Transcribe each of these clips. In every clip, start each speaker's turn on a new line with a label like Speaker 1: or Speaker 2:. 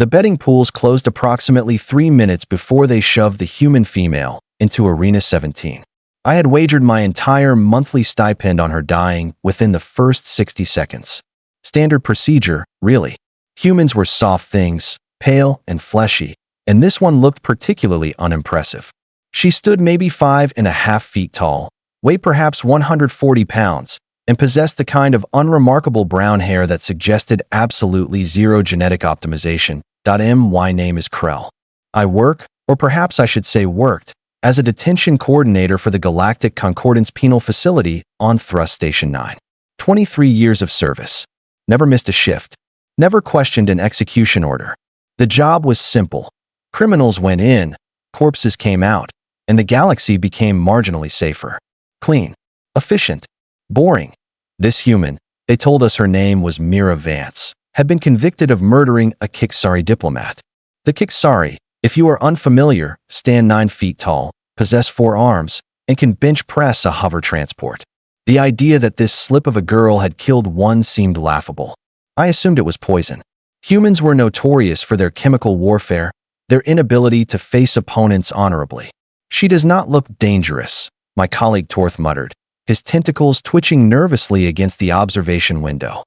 Speaker 1: The betting pools closed approximately 3 minutes before they shoved the human female into Arena 17. I had wagered my entire monthly stipend on her dying within the first 60 seconds. Standard procedure, really. Humans were soft things, pale and fleshy, and this one looked particularly unimpressive. She stood maybe 5.5 feet tall, weighed perhaps 140 pounds, and possessed the kind of unremarkable brown hair that suggested absolutely zero genetic optimization. My name is Krell. I work, or perhaps I should say worked, as a detention coordinator for the Galactic Concordance Penal Facility on Thrust Station 9. 23 years of service. Never missed a shift. Never questioned an execution order. The job was simple. Criminals went in, corpses came out, and the galaxy became marginally safer. Clean. Efficient. Boring. This human, they told us her name was Mira Vance, had been convicted of murdering a Kiksari diplomat. The Kiksari, if you are unfamiliar, stand 9 feet tall, possess 4 arms, and can bench press a hover transport. The idea that this slip of a girl had killed one seemed laughable. I assumed it was poison. Humans were notorious for their chemical warfare, their inability to face opponents honorably. She does not look dangerous, my colleague Torth muttered, his tentacles twitching nervously against the observation window.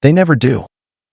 Speaker 1: They never do,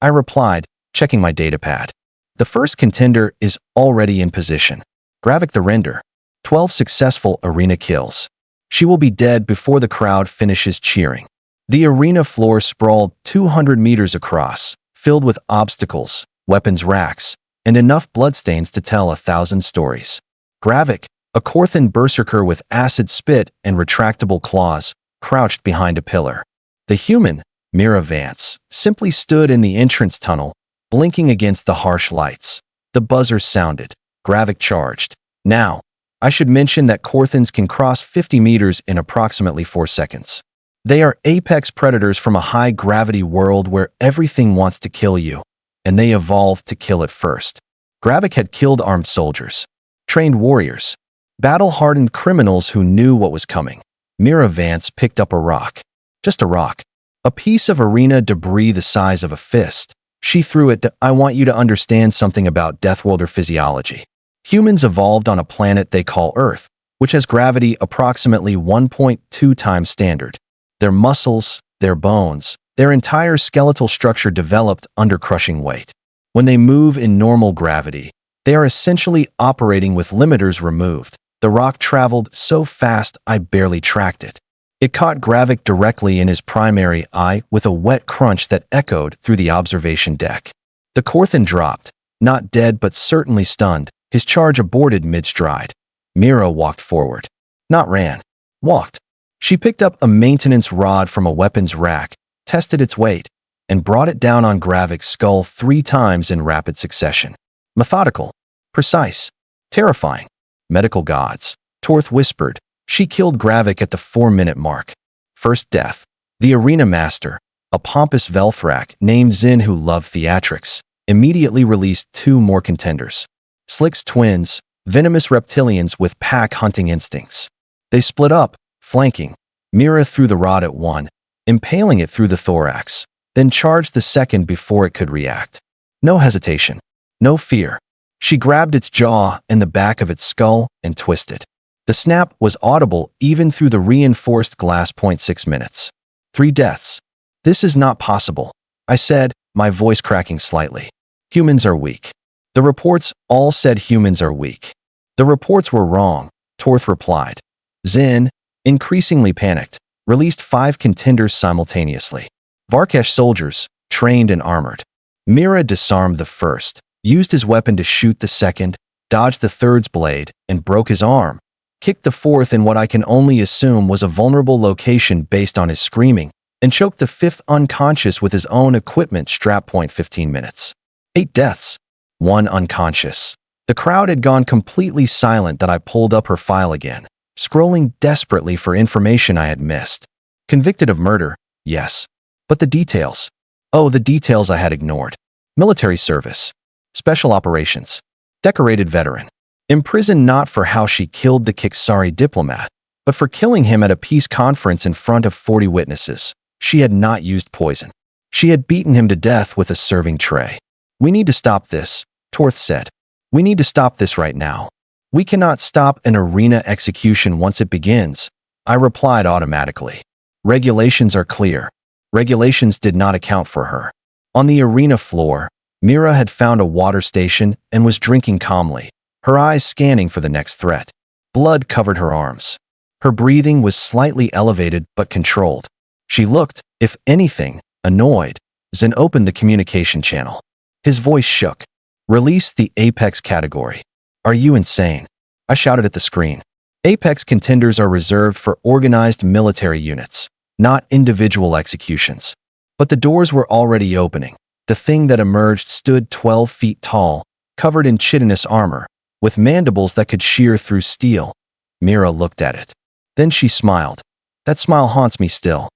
Speaker 1: I replied, checking my datapad. The first contender is already in position. Gravik the Render. 12 successful arena kills. She will be dead before the crowd finishes cheering. The arena floor sprawled 200 meters across, filled with obstacles, weapons racks, and enough bloodstains to tell 1,000 stories. Gravik, a Korthan berserker with acid spit and retractable claws, crouched behind a pillar. The human, Mira Vance, simply stood in the entrance tunnel, blinking against the harsh lights. The buzzer sounded. Gravik charged. Now, I should mention that Korthans can cross 50 meters in approximately 4 seconds. They are apex predators from a high-gravity world where everything wants to kill you, and they evolved to kill it first. Gravik had killed armed soldiers, trained warriors, battle-hardened criminals who knew what was coming. Mira Vance picked up a rock. Just a rock. A piece of arena debris the size of a fist. She threw it. I want you to understand something about Deathworlder physiology. Humans evolved on a planet they call Earth, which has gravity approximately 1.2 times standard. Their muscles, their bones, their entire skeletal structure developed under crushing weight. When they move in normal gravity, they are essentially operating with limiters removed. The rock traveled so fast I barely tracked it. It caught Gravik directly in his primary eye with a wet crunch that echoed through the observation deck. The Korthan dropped, not dead but certainly stunned, his charge aborted mid-stride. Mira walked forward. Not ran. Walked. She picked up a maintenance rod from a weapons rack, tested its weight, and brought it down on Gravik's skull 3 times in rapid succession. Methodical. Precise. Terrifying. Medical gods. Torth whispered. She killed Gravik at the 4-minute mark. First death. The arena master, a pompous Velthrak named Zin who loved theatrics, immediately released 2 more contenders. Slick's twins, venomous reptilians with pack-hunting instincts. They split up, flanking. Mira threw the rod at one, impaling it through the thorax, then charged the second before it could react. No hesitation. No fear. She grabbed its jaw and the back of its skull and twisted. The snap was audible even through the reinforced glass. 0.6 minutes. 3 deaths. This is not possible, I said, my voice cracking slightly. Humans are weak. The reports all said humans are weak. The reports were wrong, Torth replied. Zin, increasingly panicked, released 5 contenders simultaneously. Varkesh soldiers, trained and armored. Mira disarmed the first, used his weapon to shoot the second, dodged the third's blade, and broke his arm. Kicked the fourth in what I can only assume was a vulnerable location based on his screaming, and choked the 5th unconscious with his own equipment strap. 15 minutes. 8 deaths. 1 unconscious. The crowd had gone completely silent that I pulled up her file again, scrolling desperately for information I had missed. Convicted of murder, yes. But the details. Oh, the details I had ignored. Military service. Special operations. Decorated veteran. Imprisoned not for how she killed the Kiksari diplomat, but for killing him at a peace conference in front of 40 witnesses. She had not used poison. She had beaten him to death with a serving tray. We need to stop this, Torth said. We need to stop this right now. We cannot stop an arena execution once it begins, I replied automatically. Regulations are clear. Regulations did not account for her. On the arena floor, Mira had found a water station and was drinking calmly, her eyes scanning for the next threat. Blood covered her arms. Her breathing was slightly elevated but controlled. She looked, if anything, annoyed. Zen opened the communication channel. His voice shook. Release the Apex category. Are you insane? I shouted at the screen. Apex contenders are reserved for organized military units, not individual executions. But the doors were already opening. The thing that emerged stood 12 feet tall, covered in chitinous armor, with mandibles that could shear through steel. Mira looked at it. Then she smiled. That smile haunts me still.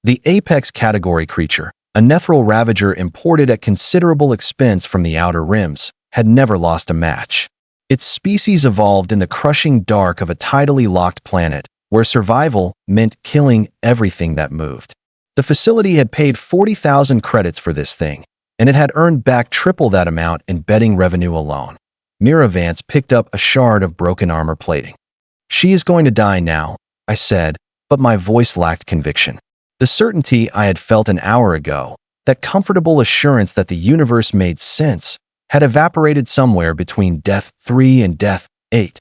Speaker 1: The Apex category creature, a Nethril Ravager imported at considerable expense from the Outer Rims, had never lost a match. Its species evolved in the crushing dark of a tidally locked planet, where survival meant killing everything that moved. The facility had paid 40,000 credits for this thing, and it had earned back triple that amount in betting revenue alone. Mira Vance picked up a shard of broken armor plating. She is going to die now, I said, but my voice lacked conviction. The certainty I had felt an hour ago, that comfortable assurance that the universe made sense, had evaporated somewhere between Death 3 and Death 8.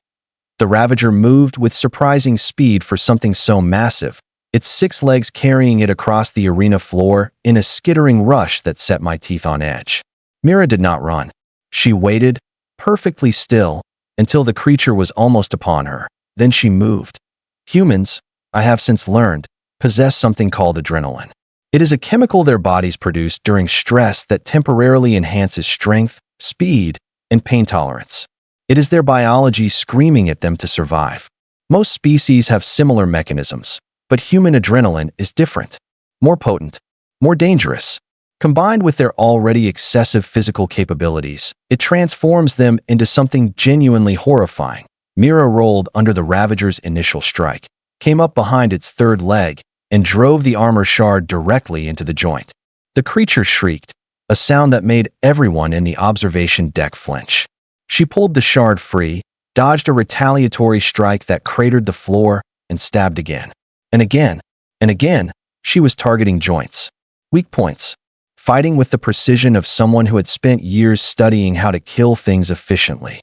Speaker 1: The Ravager moved with surprising speed for something so massive, its 6 legs carrying it across the arena floor in a skittering rush that set my teeth on edge. Mira did not run. She waited, perfectly still, until the creature was almost upon her. Then she moved. Humans, I have since learned, possess something called adrenaline. It is a chemical their bodies produce during stress that temporarily enhances strength, speed, and pain tolerance. It is their biology screaming at them to survive. Most species have similar mechanisms, but human adrenaline is different, more potent, more dangerous. Combined with their already excessive physical capabilities, it transforms them into something genuinely horrifying. Mira rolled under the Ravager's initial strike, came up behind its 3rd leg, and drove the armor shard directly into the joint. The creature shrieked, a sound that made everyone in the observation deck flinch. She pulled the shard free, dodged a retaliatory strike that cratered the floor, and stabbed again. And again, and again, she was targeting joints. Weak points. Fighting with the precision of someone who had spent years studying how to kill things efficiently.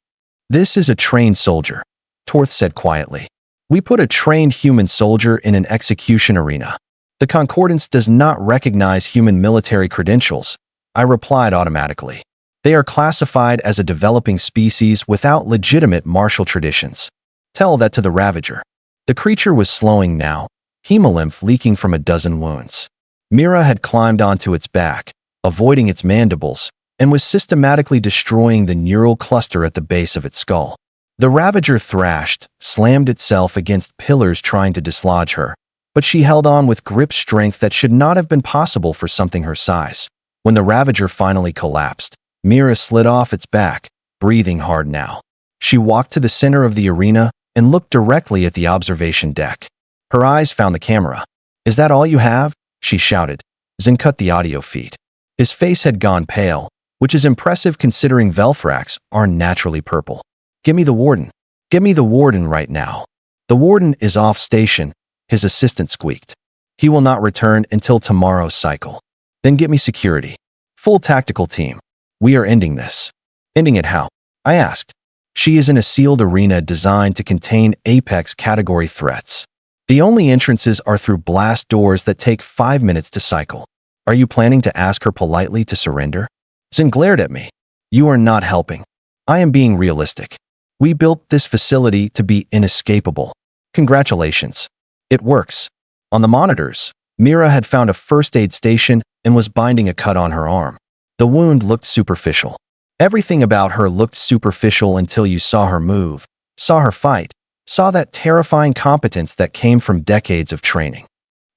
Speaker 1: This is a trained soldier, Torth said quietly. We put a trained human soldier in an execution arena. The Concordance does not recognize human military credentials, I replied automatically. They are classified as a developing species without legitimate martial traditions. Tell that to the Ravager. The creature was slowing now, hemolymph leaking from a dozen wounds. Mira had climbed onto its back, avoiding its mandibles, and was systematically destroying the neural cluster at the base of its skull. The Ravager thrashed, slammed itself against pillars trying to dislodge her, but she held on with grip strength that should not have been possible for something her size. When the Ravager finally collapsed, Mira slid off its back, breathing hard now. She walked to the center of the arena and looked directly at the observation deck. Her eyes found the camera. Is that all you have? She shouted. Zen cut the audio feed. His face had gone pale, which is impressive considering Velthrax are naturally purple. Give me the warden. Give me the warden right now. The warden is off station, his assistant squeaked. He will not return until tomorrow's cycle. Then get me security. Full tactical team. We are ending this. Ending it how? I asked. She is in a sealed arena designed to contain Apex category threats. The only entrances are through blast doors that take 5 minutes to cycle. Are you planning to ask her politely to surrender? Zen glared at me. You are not helping. I am being realistic. We built this facility to be inescapable. Congratulations. It works. On the monitors, Mira had found a first aid station and was binding a cut on her arm. The wound looked superficial. Everything about her looked superficial until you saw her move, saw her fight, saw that terrifying competence that came from decades of training.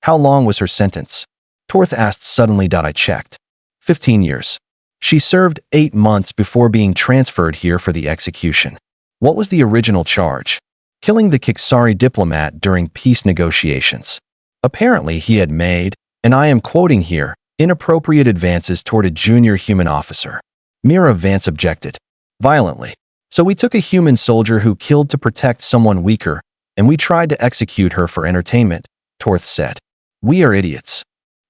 Speaker 1: How long was her sentence? Torth asked suddenly. I checked. 15 years. She served 8 months before being transferred here for the execution. What was the original charge? Killing the Kiksari diplomat during peace negotiations. Apparently he had made, and I am quoting here, inappropriate advances toward a junior human officer. Mira Vance objected. violently. So we took a human soldier who killed to protect someone weaker, and we tried to execute her for entertainment, Torth said. We are idiots.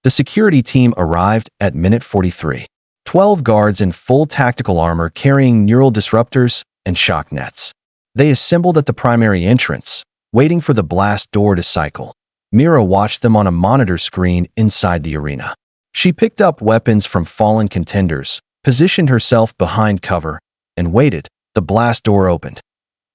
Speaker 1: The security team arrived at minute 43. 12 guards in full tactical armor carrying neural disruptors and shock nets. They assembled at the primary entrance, waiting for the blast door to cycle. Mira watched them on a monitor screen inside the arena. She picked up weapons from fallen contenders, positioned herself behind cover, and waited. The blast door opened.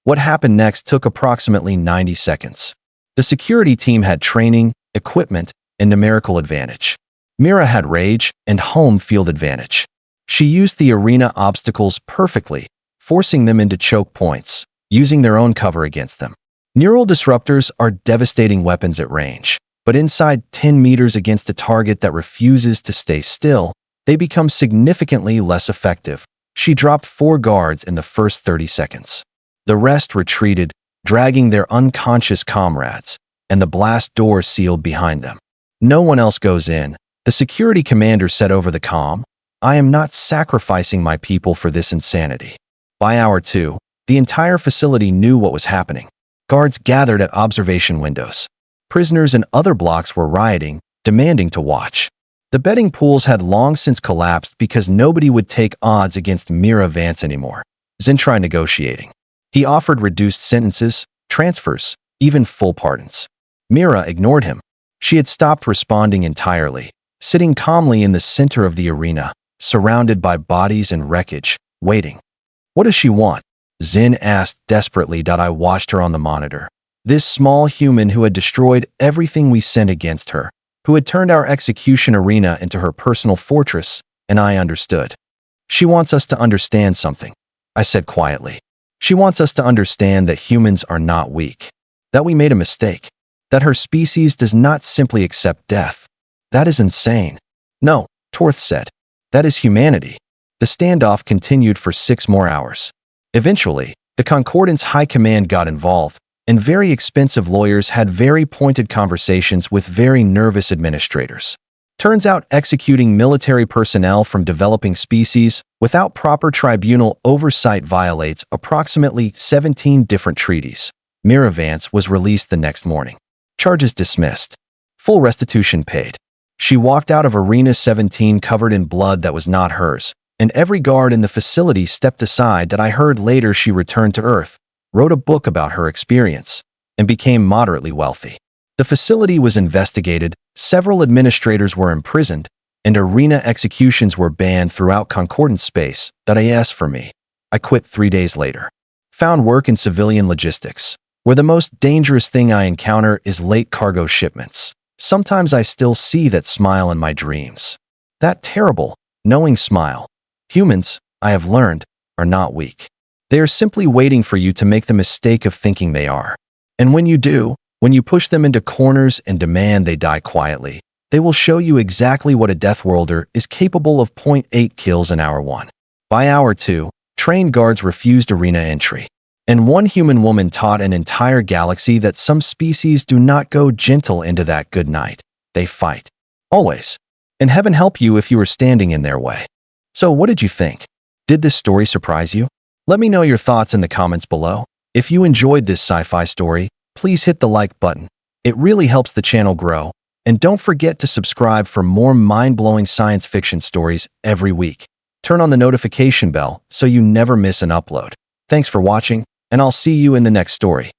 Speaker 1: What happened next took approximately 90 seconds. The security team had training, equipment, and numerical advantage. Mira had rage and home field advantage. She used the arena obstacles perfectly, forcing them into choke points, using their own cover against them. Neural disruptors are devastating weapons at range, but inside 10 meters against a target that refuses to stay still, they become significantly less effective. She dropped 4 guards in the first 30 seconds. The rest retreated, dragging their unconscious comrades, and the blast door sealed behind them. No one else goes in. The security commander said over the comm, I am not sacrificing my people for this insanity. By hour 2, the entire facility knew what was happening. Guards gathered at observation windows. Prisoners in other blocks were rioting, demanding to watch. The betting pools had long since collapsed because nobody would take odds against Mira Vance anymore. Zin tried negotiating. He offered reduced sentences, transfers, even full pardons. Mira ignored him. She had stopped responding entirely, sitting calmly in the center of the arena, surrounded by bodies and wreckage, waiting. What does she want? Zin asked desperately. I watched her on the monitor. This small human who had destroyed everything we sent against her, who had turned our execution arena into her personal fortress, and I understood. She wants us to understand something, I said quietly. She wants us to understand that humans are not weak, that we made a mistake, that her species does not simply accept death. That is insane. No, Torth said. That is humanity. The standoff continued for 6 more hours. Eventually, the Concordance High Command got involved, and very expensive lawyers had very pointed conversations with very nervous administrators. Turns out executing military personnel from developing species without proper tribunal oversight violates approximately 17 different treaties. Mira Vance was released the next morning. Charges dismissed. Full restitution paid. She walked out of Arena 17 covered in blood that was not hers, and every guard in the facility stepped aside. I heard later she returned to Earth, wrote a book about her experience, and became moderately wealthy. The facility was investigated, several administrators were imprisoned, and arena executions were banned throughout Concordance space. I asked for me. I quit 3 days later. Found work in civilian logistics, where the most dangerous thing I encounter is late cargo shipments. Sometimes I still see that smile in my dreams. That terrible, knowing smile. Humans, I have learned, are not weak. They are simply waiting for you to make the mistake of thinking they are. And when you do, when you push them into corners and demand they die quietly, they will show you exactly what a Deathworlder is capable of. 0.8 kills in hour 1. By hour 2, trained guards refused arena entry. And one human woman taught an entire galaxy that some species do not go gentle into that good night. They fight. Always. And heaven help you if you are standing in their way. So what did you think? Did this story surprise you? Let me know your thoughts in the comments below. If you enjoyed this sci-fi story, please hit the like button. It really helps the channel grow. And don't forget to subscribe for more mind-blowing science fiction stories every week. Turn on the notification bell so you never miss an upload. Thanks for watching, and I'll see you in the next story.